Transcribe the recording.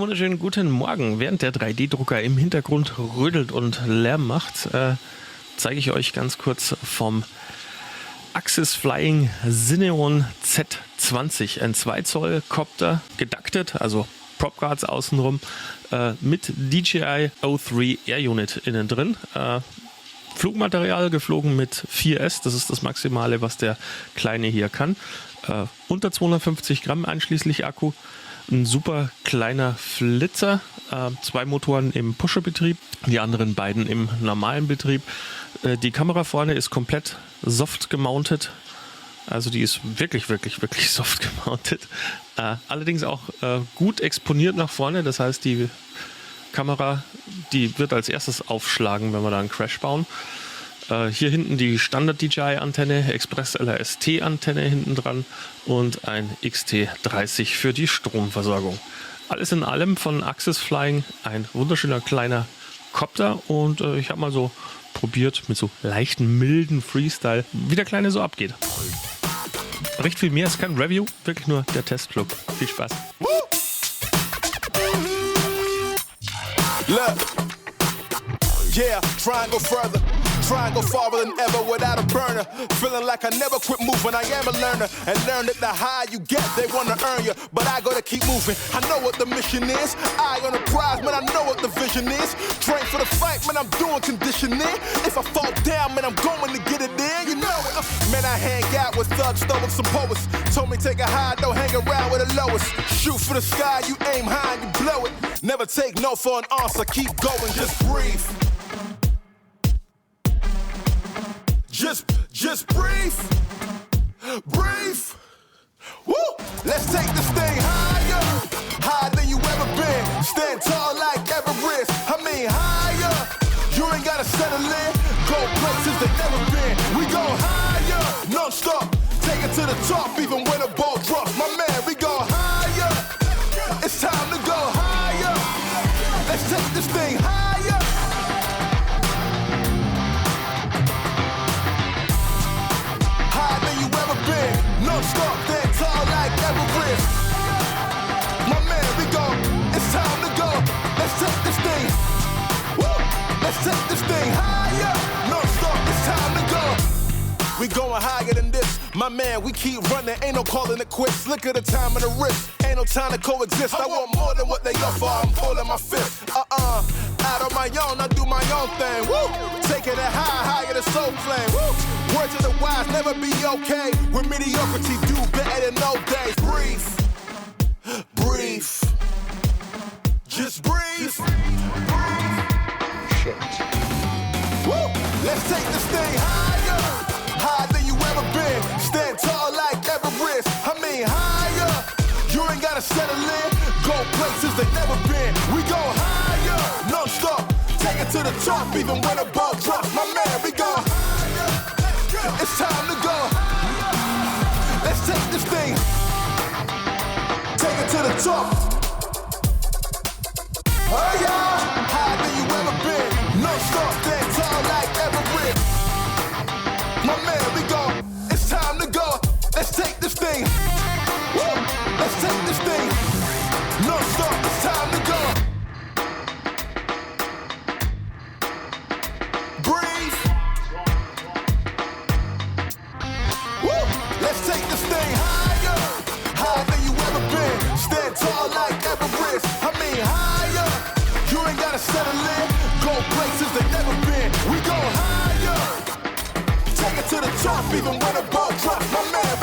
wunderschönen guten Morgen. Während der 3D-Drucker im Hintergrund rödelt und Lärm macht, zeige ich euch ganz kurz vom AxisFlying Cineon Z20, ein 2 Zoll Copter, geducted, also Prop Guards außenrum, mit DJI O3 AirUnit innen drin. Flugmaterial geflogen mit 4S, das ist das Maximale, was der Kleine hier kann. Unter 250 Gramm einschließlich Akku. Ein super kleiner Flitzer, 2 Motoren im Pusher-Betrieb, die anderen beiden im normalen Betrieb. Die Kamera vorne ist komplett soft gemountet, also die ist wirklich soft gemountet. Allerdings auch gut exponiert nach vorne, das heißt die Kamera, die wird als erstes aufschlagen, wenn wir da einen Crash bauen. Hier hinten die Standard-DJI-Antenne, Express-LRST-Antenne hinten dran und ein XT30 für die Stromversorgung. Alles in allem von AxisFlying ein wunderschöner kleiner Copter und ich habe mal so probiert mit so leichten, milden Freestyle, wie der Kleine so abgeht. Recht viel mehr ist kein Review, wirklich nur der Testflug. Viel Spaß. Look, yeah, try and go further. Try and go farther than ever without a burner. Feeling like I never quit moving, I am a learner. And learn that the higher you get, they wanna earn you. But I gotta keep moving, I know what the mission is. Eye on the prize, man, I know what the vision is. Train for the fight, man, I'm doing conditioning. If I fall down, man, I'm going to get it in, you know it. Man, I hang out with thugs, stoics, some poets. Told me take a high, don't hang around with the lowest. Shoot for the sky, you aim high and you blow it. Never take no for an answer, keep going, just breathe. Just breathe, breathe. Woo! Let's take this thing higher, higher than you ever been. Stand tall like Everest. I mean higher. You ain't gotta settle in. Go places that never been. We go higher, non-stop. Take it to the top, even when the ball drops. My man, we go higher. It's time to go higher. Let's take this thing higher. Non-stop, that tall like Everest. My man, we go, it's time to go. Let's take this thing, woo! Let's take this thing higher. Non-stop, it's time to go. We going higher than this. My man, we keep running, ain't no calling it quits. Look at the time and the risk, ain't no time to coexist. I want more than what they offer, I'm pulling my fist. Out on my own, I do my own thing. Woo! Taking it higher than soul flame. Woo! Words of the wise, never be okay. With mediocrity, do better than no days. Breathe, breathe, just breathe. Shit. Woo! Let's take this thing higher, higher than you ever been. Stand tall like Everest. I mean higher. You ain't gotta settle in. Go places they never been. We go higher, non-stop. Take it to the top, even when the ball drops. My man, we go higher. It's time to go. Let's take this thing. Take it to the top. Oh yeah, higher than you ever been. Non-stop, stand tall like Everest. My man, we go. It's time to go. Let's take this thing. Woo! Let's take this thing. Non-stop, it's time to go. Breathe. Woo! Let's take this thing higher, higher than you ever been. Stand tall like Everest. I mean higher. You ain't gotta settle in. Go places they never been. We go higher. Take it to the top, even when the ball drops. My man,